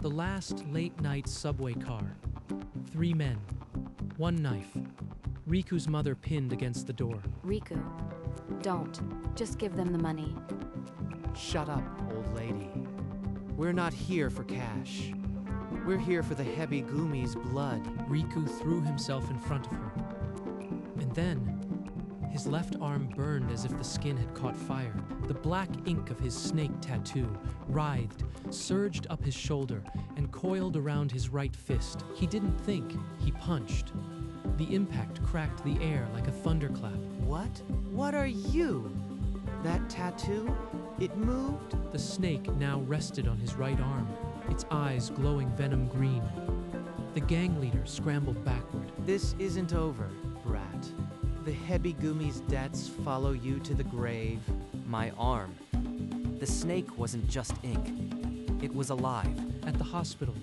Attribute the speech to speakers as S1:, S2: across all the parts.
S1: The last late-night subway car. 3 men. 1 knife. Riku's mother pinned against the door.
S2: Riku, don't. Just give them the money.
S3: Shut up, old lady. We're not here for cash. We're here for the Hebigumi's blood.
S1: Riku threw himself in front of her. And then, his left arm burned as if the skin had caught fire. The black ink of his snake tattoo writhed, surged up his shoulder, and coiled around his right fist. He didn't think, he punched. The impact cracked the air like a thunderclap.
S3: What? What are you? That tattoo? It moved?
S1: The snake now rested on his right arm, its eyes glowing venom green. The gang leader scrambled backward.
S3: This isn't over, brat. The Hebigumi's debts follow you to the grave.
S4: My arm. The snake wasn't just ink. It was alive.
S1: At the hospital,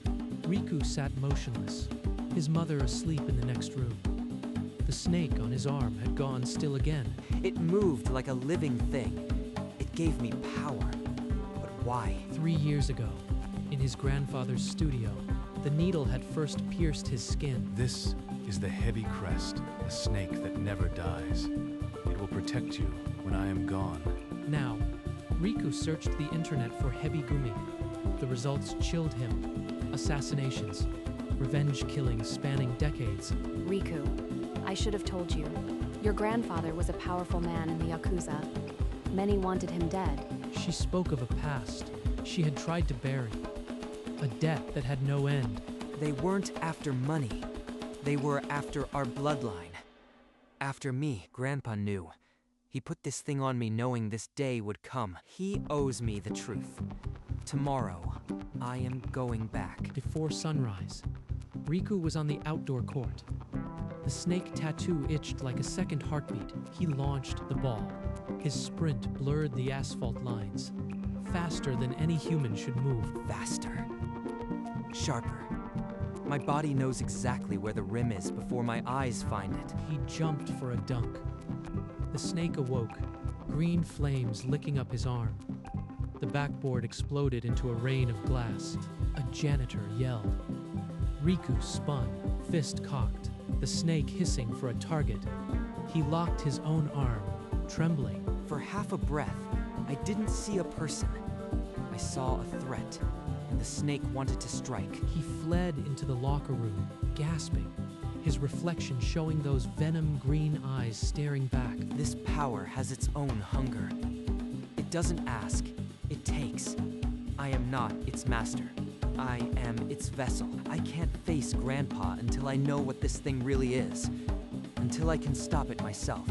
S1: Riku sat motionless, his mother asleep in the next room. The snake on his arm had gone still again.
S4: It moved like a living thing. It gave me power. But why?
S1: 3 years ago, in his grandfather's studio, the needle had first pierced his skin.
S5: This is the heavy crest, a snake that never dies. It will protect you when I am gone.
S1: Now, Riku searched the internet for Hebigumi. The results chilled him. Assassinations, revenge killings spanning decades.
S2: Riku, I should have told you. Your grandfather was a powerful man in the Yakuza. Many wanted him dead.
S1: She spoke of a past she had tried to bury. A debt that had no end.
S4: They weren't after money. They were after our bloodline. After me, Grandpa knew. He put this thing on me knowing this day would come. He owes me the truth. Tomorrow, I am going back.
S1: Before sunrise, Riku was on the outdoor court. The snake tattoo itched like a second heartbeat. He launched the ball. His sprint blurred the asphalt lines. Faster than any human should move.
S4: Faster. Sharper. My body knows exactly where the rim is before my eyes find it.
S1: He jumped for a dunk. The snake awoke, green flames licking up his arm. The backboard exploded into a rain of glass. A janitor yelled. Riku spun, fist cocked, the snake hissing for a target. He locked his own arm, trembling.
S4: For half a breath, I didn't see a person. I saw a threat, and the snake wanted to strike.
S1: He fled into the locker room, gasping, his reflection showing those venom-green eyes staring back.
S4: This power has its own hunger. It doesn't ask, it takes. I am not its master. I am its vessel. I can't face Grandpa until I know what this thing really is. Until I can stop it myself.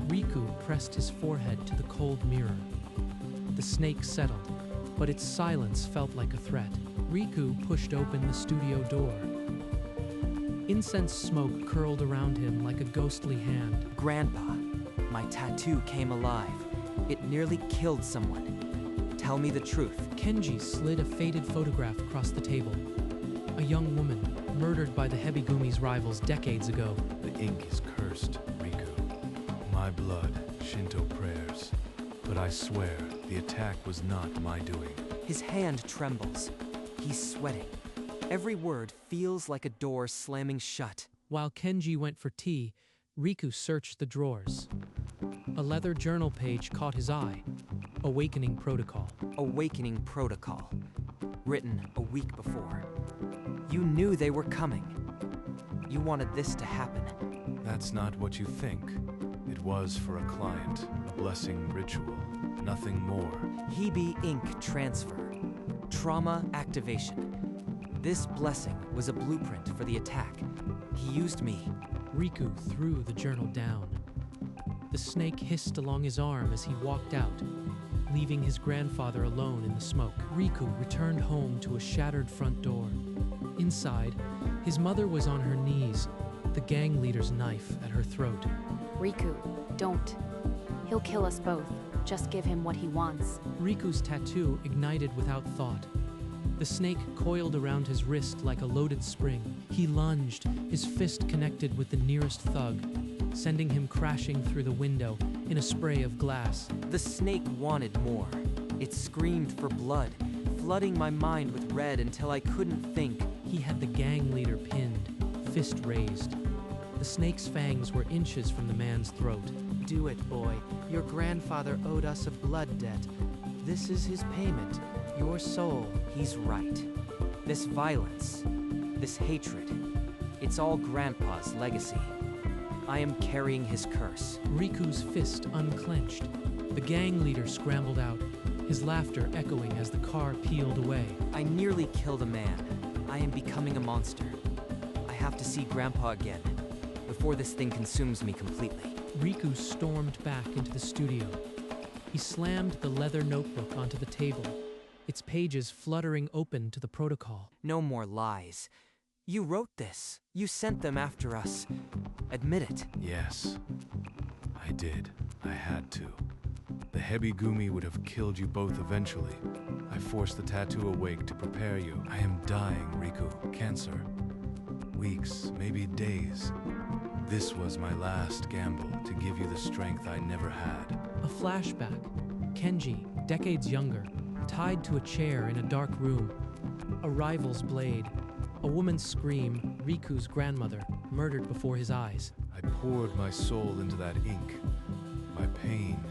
S1: Riku pressed his forehead to the cold mirror. The snake settled, but its silence felt like a threat. Riku pushed open the studio door. Incense smoke curled around him like a ghostly hand.
S4: Grandpa, my tattoo came alive. It nearly killed someone. Tell me the truth.
S1: Kenji slid a faded photograph across the table. A young woman, murdered by the Hebigumi's rivals decades ago.
S5: The ink is cursed, Riku. My blood, Shinto prayers. But I swear, the attack was not my doing.
S4: His hand trembles. He's sweating. Every word feels like a door slamming shut.
S1: While Kenji went for tea, Riku searched the drawers. A leather journal page caught his eye. Awakening Protocol.
S4: Awakening Protocol. Written a week before. You knew they were coming. You wanted this to happen.
S5: That's not what you think. It was for a client, a blessing ritual, nothing more.
S4: Hebe ink transfer. Trauma activation. This blessing was a blueprint for the attack. He used me.
S1: Riku threw the journal down. The snake hissed along his arm as he walked out, leaving his grandfather alone in the smoke. Riku returned home to a shattered front door. Inside, his mother was on her knees, the gang leader's knife at her throat.
S2: Riku, don't. He'll kill us both. Just give him what he wants.
S1: Riku's tattoo ignited without thought. The snake coiled around his wrist like a loaded spring. He lunged, his fist connected with the nearest thug, sending him crashing through the window in a spray of glass.
S4: The snake wanted more. It screamed for blood, flooding my mind with red until I couldn't think.
S1: He had the gang leader pinned, fist raised. The snake's fangs were inches from the man's throat.
S3: Do it, boy. Your grandfather owed us a blood debt. This is his payment. Your soul.
S4: He's right. This violence, this hatred, it's all Grandpa's legacy. I am carrying his curse.
S1: Riku's fist unclenched. The gang leader scrambled out, his laughter echoing as the car peeled away.
S4: I nearly killed a man. I am becoming a monster. I have to see Grandpa again, before this thing consumes me completely.
S1: Riku stormed back into the studio. He slammed the leather notebook onto the table, its pages fluttering open to the protocol.
S4: No more lies. You wrote this. You sent them after us. Admit it.
S5: Yes, I did. I had to. The Hebigumi would have killed you both eventually. I forced the tattoo awake to prepare you. I am dying, Riku. Cancer. Weeks, maybe days. This was my last gamble to give you the strength I never had.
S1: A flashback. Kenji, decades younger, tied to a chair in a dark room. A rival's blade. A woman's scream, Riku's grandmother, murdered before his eyes.
S5: I poured my soul into that ink. My pain,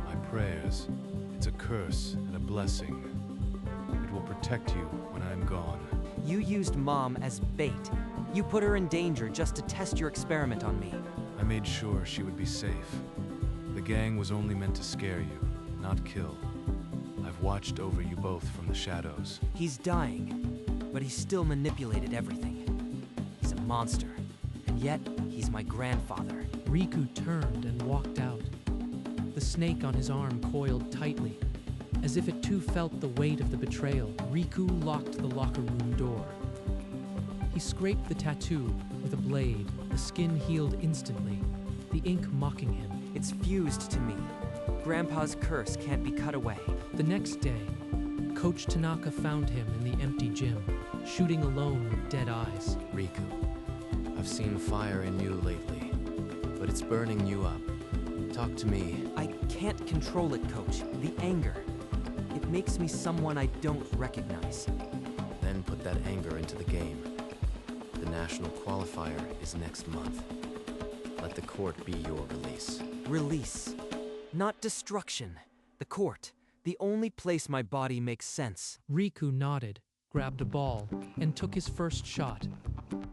S5: my prayers. It's a curse and a blessing. It will protect you when I'm gone.
S4: You used Mom as bait. You put her in danger just to test your experiment on me.
S5: I made sure she would be safe. The gang was only meant to scare you, not kill. I've watched over you both from the shadows.
S4: He's dying, but he still manipulated everything. He's a monster, and yet he's my grandfather.
S1: Riku turned and walked out. The snake on his arm coiled tightly. As if it too felt the weight of the betrayal, Riku locked the locker room door. He scraped the tattoo with a blade. The skin healed instantly, the ink mocking him.
S4: It's fused to me. Grandpa's curse can't be cut away.
S1: The next day, Coach Tanaka found him in the empty gym, shooting alone with dead eyes.
S3: Riku, I've seen fire in you lately, but it's burning you up. Talk to me.
S4: I can't control it, Coach. The anger. It makes me someone I don't recognize.
S3: Then put that anger into the game. The national qualifier is next month. Let the court be your release.
S4: Release. Not destruction. The court. The only place my body makes sense.
S1: Riku nodded, grabbed a ball, and took his first shot.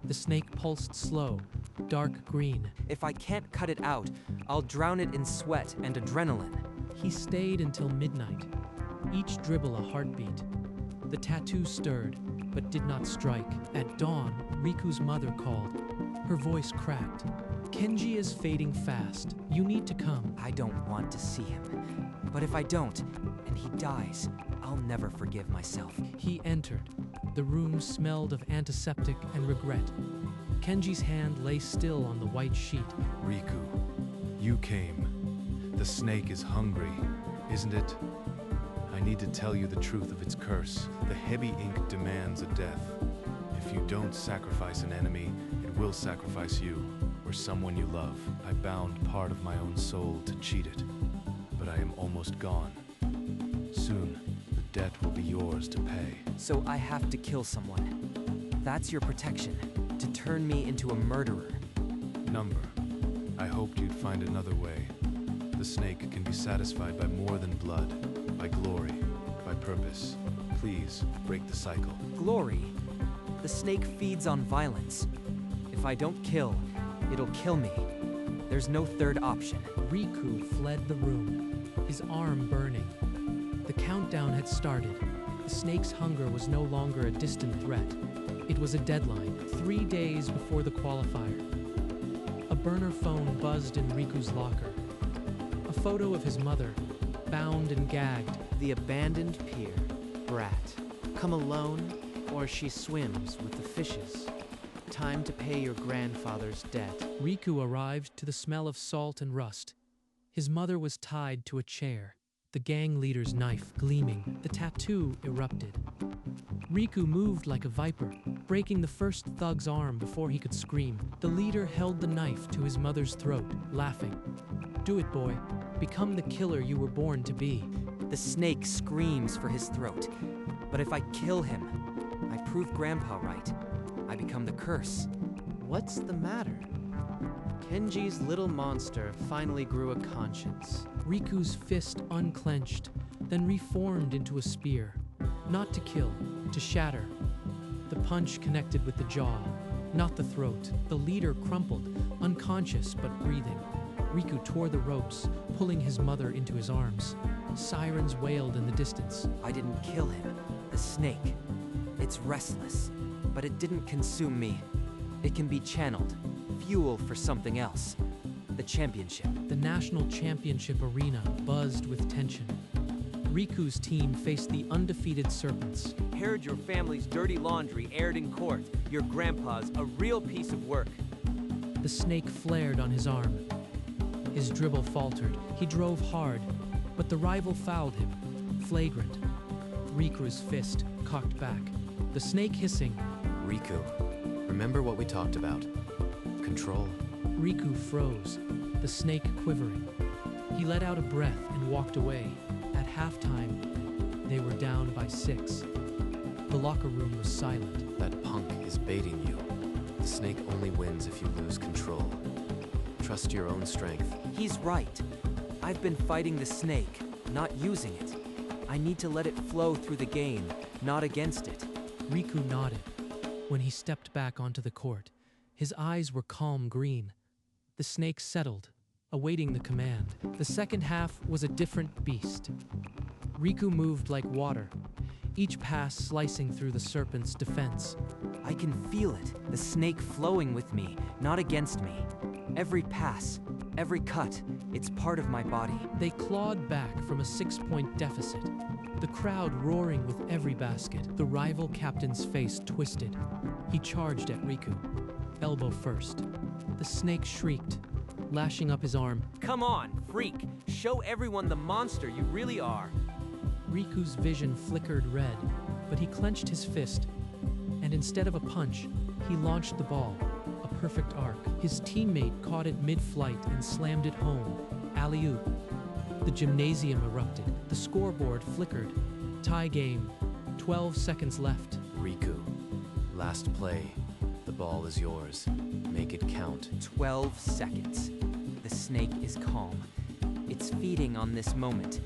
S1: The snake pulsed slow, dark green.
S4: If I can't cut it out, I'll drown it in sweat and adrenaline.
S1: He stayed until midnight, each dribble a heartbeat. The tattoo stirred, but did not strike. At dawn, Riku's mother called. Her voice cracked. Kenji is fading fast. You need to come.
S4: I don't want to see him. But if I don't, and he dies, I'll never forgive myself.
S1: He entered. The room smelled of antiseptic and regret. Kenji's hand lay still on the white sheet.
S5: Riku, you came. The snake is hungry, isn't it? I need to tell you the truth of its curse. The Hebi ink demands a death. If you don't sacrifice an enemy, it will sacrifice you, or someone you love. I bound part of my own soul to cheat it, but I am almost gone. Soon, the debt will be yours to pay.
S4: So I have to kill someone. That's your protection, to turn me into a murderer.
S5: Number, I hoped you'd find another way. The snake can be satisfied by more than blood, by glory, by purpose. Please, break the cycle.
S4: Glory? The snake feeds on violence. If I don't kill, it'll kill me. There's no third option.
S1: Riku fled the room, his arm burning. The countdown had started. The snake's hunger was no longer a distant threat. It was a deadline, 3 days before the qualifier. A burner phone buzzed in Riku's locker. A photo of his mother, bound and gagged.
S3: The abandoned pier, Brat. Come alone, or she swims with the fishes. Time to pay your grandfather's debt.
S1: Riku arrived to the smell of salt and rust. His mother was tied to a chair, the gang leader's knife gleaming. The tattoo erupted. Riku moved like a viper, breaking the first thug's arm before he could scream. The leader held the knife to his mother's throat, laughing. Do it, boy. Become the killer you were born to be.
S4: The snake screams for his throat. But if I kill him, I prove Grandpa right. I become the curse.
S3: What's the matter? Kenji's little monster finally grew a conscience.
S1: Riku's fist unclenched, then reformed into a spear. Not to kill, to shatter. The punch connected with the jaw, not the throat. The leader crumpled, unconscious but breathing. Riku tore the ropes, pulling his mother into his arms. Sirens wailed in the distance.
S4: I didn't kill him. The snake. It's restless, but it didn't consume me. It can be channeled, fuel for something else. The championship.
S1: The national championship arena buzzed with tension. Riku's team faced the undefeated Serpents.
S6: Heard your family's dirty laundry aired in court. Your grandpa's a real piece of work.
S1: The snake flared on his arm. His dribble faltered. He drove hard, but the rival fouled him, flagrant. Riku's fist cocked back. The snake hissing.
S7: Riku, remember what we talked about? Control.
S1: Riku froze, the snake quivering. He let out a breath and walked away. At halftime, they were down by 6. The locker room was silent.
S7: That punk is baiting you. The snake only wins if you lose control. Trust your own strength.
S4: He's right. I've been fighting the snake, not using it. I need to let it flow through the game, not against it.
S1: Riku nodded. When he stepped back onto the court, his eyes were calm green. The snake settled, awaiting the command. The second half was a different beast. Riku moved like water, each pass slicing through the Serpent's defense.
S4: I can feel it, the snake flowing with me, not against me. Every pass, every cut, it's part of my body.
S1: They clawed back from a 6-point deficit, the crowd roaring with every basket. The rival captain's face twisted. He charged at Riku, elbow first. The snake shrieked, lashing up his arm.
S6: Come on, freak. Show everyone the monster you really are.
S1: Riku's vision flickered red, but he clenched his fist, and instead of a punch, he launched the ball, a perfect arc. His teammate caught it mid-flight and slammed it home. Alley-oop. The gymnasium erupted. The scoreboard flickered. Tie game. 12 seconds left.
S7: Riku, last play. The ball is yours. Make it count.
S4: 12 seconds. The snake is calm. It's feeding on this moment.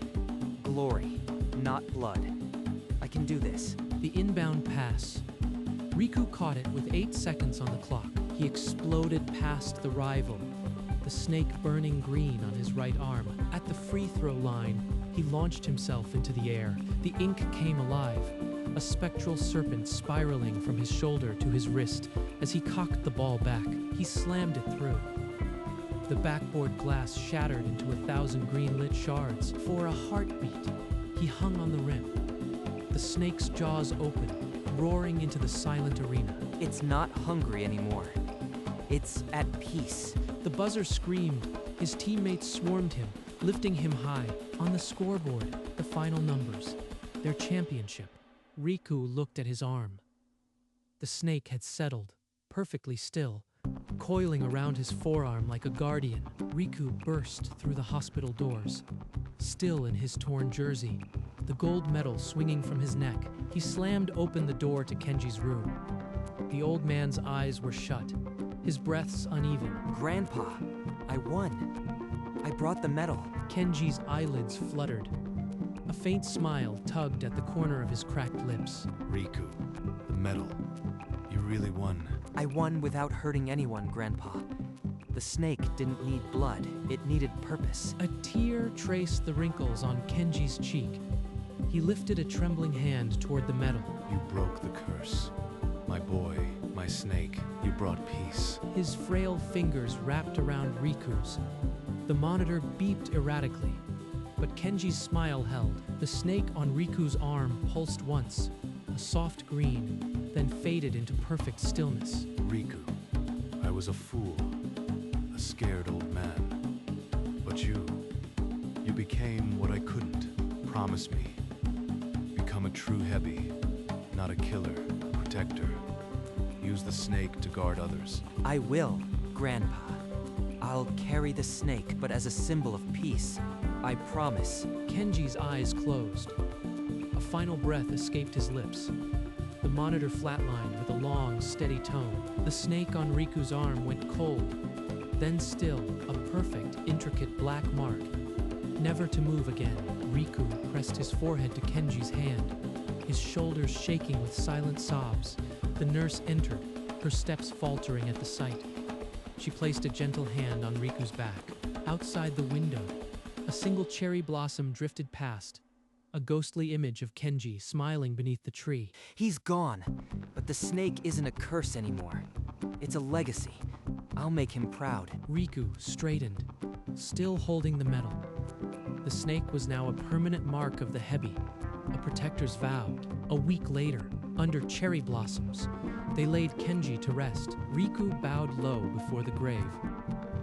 S4: Glory, not blood. I can do this.
S1: The inbound pass. Riku caught it with 8 seconds on the clock. He exploded past the rival, the snake burning green on his right arm. At the free throw line, he launched himself into the air. The ink came alive, a spectral serpent spiraling from his shoulder to his wrist. As he cocked the ball back, he slammed it through. The backboard glass shattered into 1,000 green-lit shards. For a heartbeat, he hung on the rim. The snake's jaws opened, roaring into the silent arena.
S4: It's not hungry anymore. It's at peace.
S1: The buzzer screamed. His teammates swarmed him, lifting him high. On the scoreboard, the final numbers. Their championship. Riku looked at his arm. The snake had settled, perfectly still, coiling around his forearm like a guardian. Riku burst through the hospital doors. Still in his torn jersey, the gold medal swinging from his neck, he slammed open the door to Kenji's room. The old man's eyes were shut, his breaths uneven.
S4: Grandpa, I won. I brought the medal.
S1: Kenji's eyelids fluttered. A faint smile tugged at the corner of his cracked lips.
S5: Riku, the medal. You really won.
S4: I won without hurting anyone, Grandpa. The snake didn't need blood, it needed purpose.
S1: A tear traced the wrinkles on Kenji's cheek. He lifted a trembling hand toward the medal.
S5: You broke the curse. My boy, my snake, you brought peace.
S1: His frail fingers wrapped around Riku's. The monitor beeped erratically, but Kenji's smile held. The snake on Riku's arm pulsed once, a soft green, then faded into perfect stillness.
S5: Riku, I was a fool, a scared old man. But you became what I couldn't. Promise me. Become a true Hebi, not a killer, a protector. Use the snake to guard others.
S4: I will, Grandpa. I'll carry the snake, but as a symbol of peace. I promise.
S1: Kenji's eyes closed. A final breath escaped his lips. The monitor flatlined with a long, steady tone. The snake on Riku's arm went cold, then still, a perfect, intricate black mark. Never to move again, Riku pressed his forehead to Kenji's hand, his shoulders shaking with silent sobs. The nurse entered, her steps faltering at the sight. She placed a gentle hand on Riku's back. Outside the window, a single cherry blossom drifted past, a ghostly image of Kenji smiling beneath the tree.
S4: He's gone, but the snake isn't a curse anymore. It's a legacy. I'll make him proud.
S1: Riku straightened, still holding the medal. The snake was now a permanent mark of the Hebi, a protector's vow. A week later, under cherry blossoms, they laid Kenji to rest. Riku bowed low before the grave,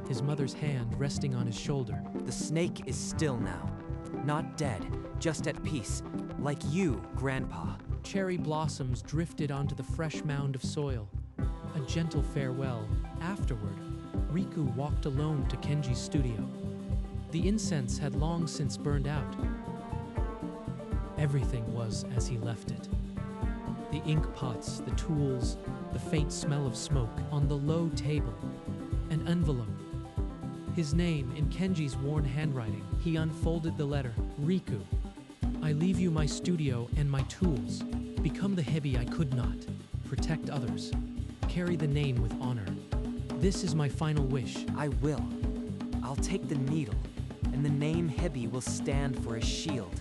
S1: his mother's hand resting on his shoulder.
S4: The snake is still now. Not dead, just at peace. Like you, Grandpa.
S1: Cherry blossoms drifted onto the fresh mound of soil. A gentle farewell. Afterward, Riku walked alone to Kenji's studio. The incense had long since burned out. Everything was as he left it. The ink pots, the tools, the faint smell of smoke on the low table. An envelope. His name in Kenji's worn handwriting. He unfolded the letter. Riku, I leave you my studio and my tools. Become the Hebi I could not. Protect others. Carry the name with honor. This is my final wish.
S4: I will. I'll take the needle, and the name Hebi will stand for a shield,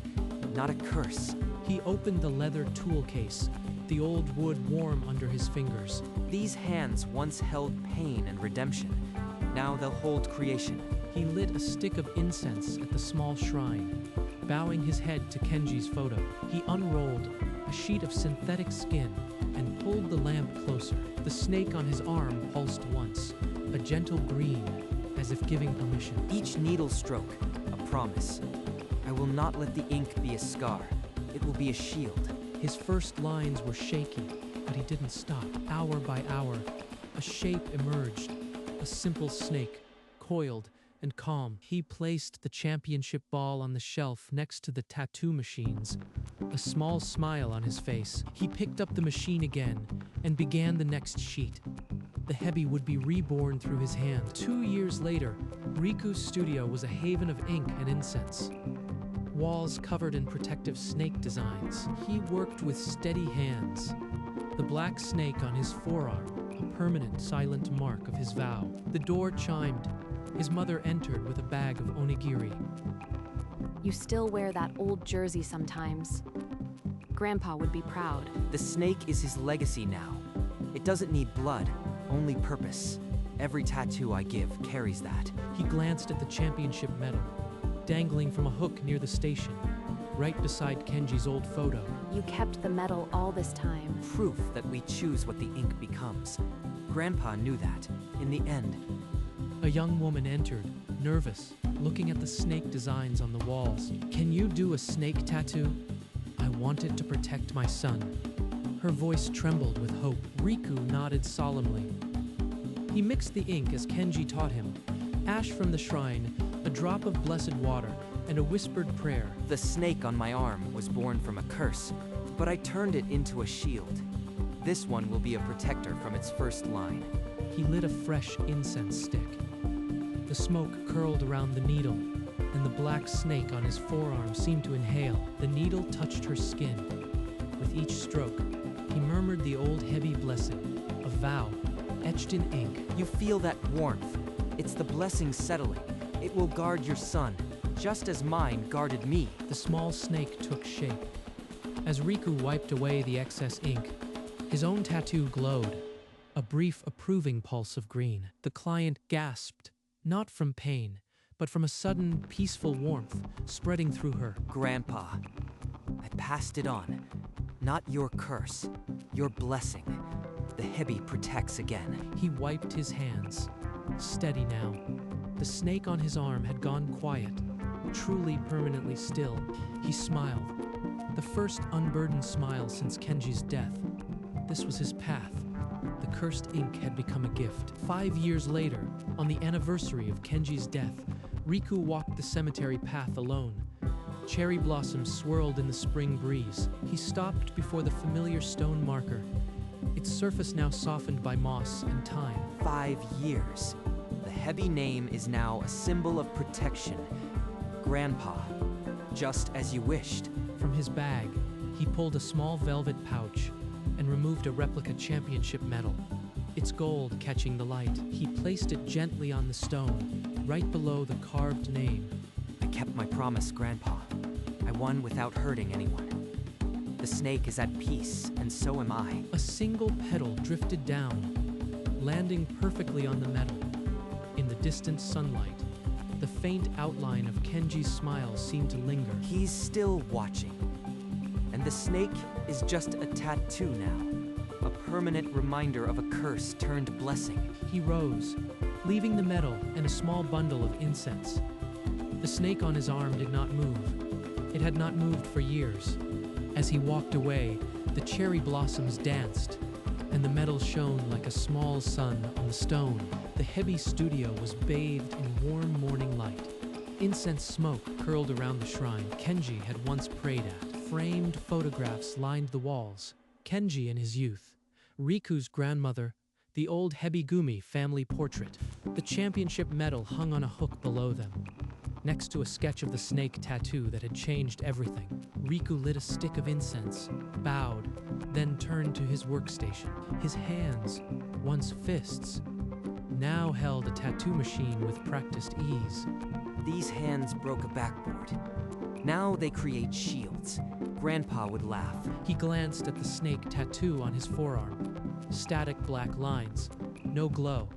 S4: not a curse.
S1: He opened the leather tool case, the old wood warm under his fingers.
S4: These hands once held pain and redemption. Now they'll hold creation.
S1: He lit a stick of incense at the small shrine, bowing his head to Kenji's photo. He unrolled a sheet of synthetic skin and pulled the lamp closer. The snake on his arm pulsed once, a gentle green, as if giving permission.
S4: Each needle stroke, a promise. I will not let the ink be a scar. It will be a shield.
S1: His first lines were shaky, but he didn't stop. Hour by hour, a shape emerged, a simple snake, coiled and calm. He placed the championship ball on the shelf next to the tattoo machines, a small smile on his face. He picked up the machine again and began the next sheet. The Hebi would be reborn through his hand. 2 years later, Riku's studio was a haven of ink and incense. Walls covered in protective snake designs. He worked with steady hands. The black snake on his forearm, a permanent silent mark of his vow. The door chimed. His mother entered with a bag of onigiri.
S2: You still wear that old jersey sometimes. Grandpa would be proud.
S4: The snake is his legacy now. It doesn't need blood, only purpose. Every tattoo I give carries that.
S1: He glanced at the championship medal, dangling from a hook near the station, right beside Kenji's old photo.
S2: You kept the medal all this time.
S4: Proof that we choose what the ink becomes. Grandpa knew that, in the end.
S1: A young woman entered, nervous, looking at the snake designs on the walls. Can you do a snake tattoo? I want it to protect my son. Her voice trembled with hope. Riku nodded solemnly. He mixed the ink as Kenji taught him. Ash from the shrine, a drop of blessed water, and a whispered prayer.
S4: The snake on my arm was born from a curse, but I turned it into a shield. This one will be a protector from its first line.
S1: He lit a fresh incense stick. The smoke curled around the needle, and the black snake on his forearm seemed to inhale. The needle touched her skin. With each stroke, he murmured the old Hebi blessing, a vow, etched in ink.
S4: You feel that warmth. It's the blessing settling. It will guard your son, just as mine guarded me.
S1: The small snake took shape. As Riku wiped away the excess ink, his own tattoo glowed, a brief approving pulse of green. The client gasped, not from pain, but from a sudden, peaceful warmth spreading through her.
S4: Grandpa, I passed it on. Not your curse, your blessing. The Hebi protects again.
S1: He wiped his hands, steady now. The snake on his arm had gone quiet, truly permanently still. He smiled, the first unburdened smile since Kenji's death. This was his path, The cursed ink had become a gift. 5 years later, on the anniversary of Kenji's death, Riku walked the cemetery path alone. Cherry blossoms swirled in the spring breeze. He stopped before the familiar stone marker, its surface now softened by moss and time.
S4: 5 years. The heavy name is now a symbol of protection. Grandpa, just as you wished.
S1: From his bag, he pulled a small velvet pouch and removed a replica championship medal, its gold catching the light. He placed it gently on the stone, right below the carved name.
S4: I kept my promise, Grandpa. I won without hurting anyone. The snake is at peace, and so am I.
S1: A single petal drifted down, landing perfectly on the metal. In the distant sunlight, the faint outline of Kenji's smile seemed to linger.
S4: He's still watching. And the snake is just a tattoo now. A permanent reminder of a curse turned blessing.
S1: He rose, leaving the medal and a small bundle of incense. The snake on his arm did not move. It had not moved for years. As he walked away, the cherry blossoms danced, and the metal shone like a small sun on the stone. The heavy studio was bathed in warm morning light. Incense smoke curled around the shrine Kenji had once prayed at. Framed photographs lined the walls. Kenji in his youth, Riku's grandmother, the old Hebigumi family portrait. The championship medal hung on a hook below them, next to a sketch of the snake tattoo that had changed everything. Riku lit a stick of incense, bowed, then turned to his workstation. His hands, once fists, now held a tattoo machine with practiced ease.
S4: These hands broke a backboard. Now they create shields. Grandpa would laugh.
S1: He glanced at the snake tattoo on his forearm. Static black lines, no glow,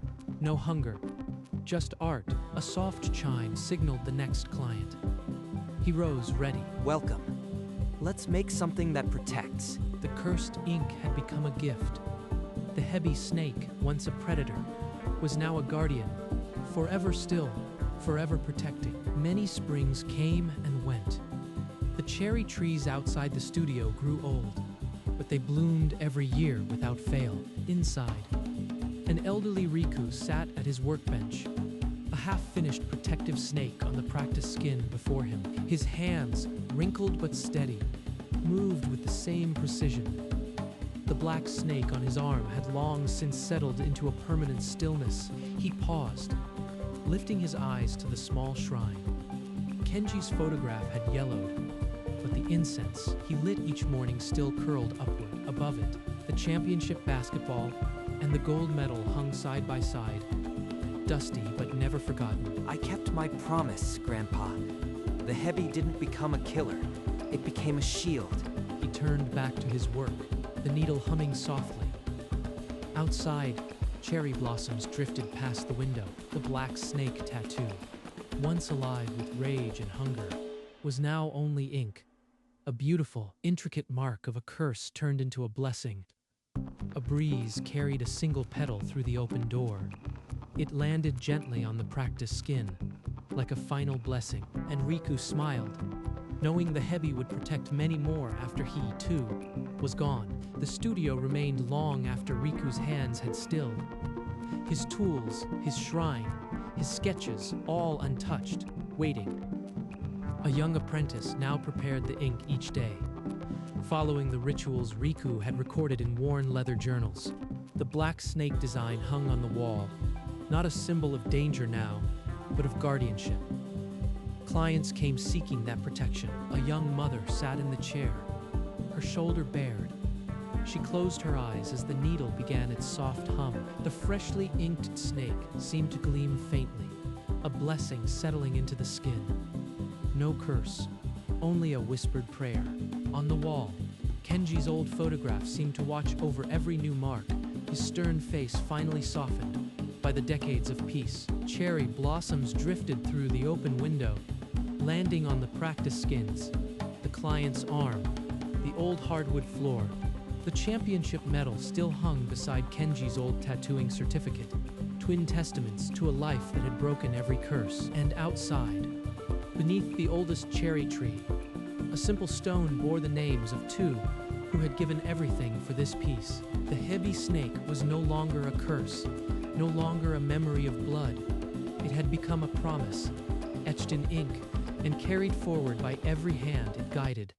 S1: no hunger, just art. A soft chime signaled the next client. He rose, ready.
S4: Welcome. Let's make something that protects.
S1: The cursed ink had become a gift. The heavy snake, once a predator, was now a guardian, forever still, forever protecting. Many springs came and went. The cherry trees outside the studio grew old, but they bloomed every year without fail. Inside, an elderly Riku sat at his workbench, a half-finished protective snake on the practiced skin before him. His hands, wrinkled but steady, moved with the same precision. The black snake on his arm had long since settled into a permanent stillness. He paused, lifting his eyes to the small shrine. Kenji's photograph had yellowed, but the incense he lit each morning still curled upward. Above it, the championship basketball and the gold medal hung side by side, dusty but never forgotten.
S4: I kept my promise, Grandpa. The heavy didn't become a killer. It became a shield.
S1: He turned back to his work, the needle humming softly. Outside, cherry blossoms drifted past the window. The black snake tattoo, once alive with rage and hunger, was now only ink. A beautiful, intricate mark of a curse turned into a blessing. A breeze carried a single petal through the open door. It landed gently on the practiced skin, like a final blessing, and Riku smiled, knowing the heavy would protect many more after he, too, was gone. The studio remained long after Riku's hands had stilled. His tools, his shrine, his sketches, all untouched, waiting. A young apprentice now prepared the ink each day, following the rituals Riku had recorded in worn leather journals. The black snake design hung on the wall, not a symbol of danger now, but of guardianship. Clients came seeking that protection. A young mother sat in the chair, her shoulder bared. She closed her eyes as the needle began its soft hum. The freshly inked snake seemed to gleam faintly, a blessing settling into the skin. No curse, only a whispered prayer. On the wall, Kenji's old photograph seemed to watch over every new mark, his stern face finally softened by the decades of peace. Cherry blossoms drifted through the open window, landing on the practice skins, the client's arm, the old hardwood floor. The championship medal still hung beside Kenji's old tattooing certificate, twin testaments to a life that had broken every curse. And outside, beneath the oldest cherry tree, a simple stone bore the names of two who who had given everything for this peace. The heavy snake was no longer a curse, no longer a memory of blood. It had become a promise, etched in ink and carried forward by every hand it guided.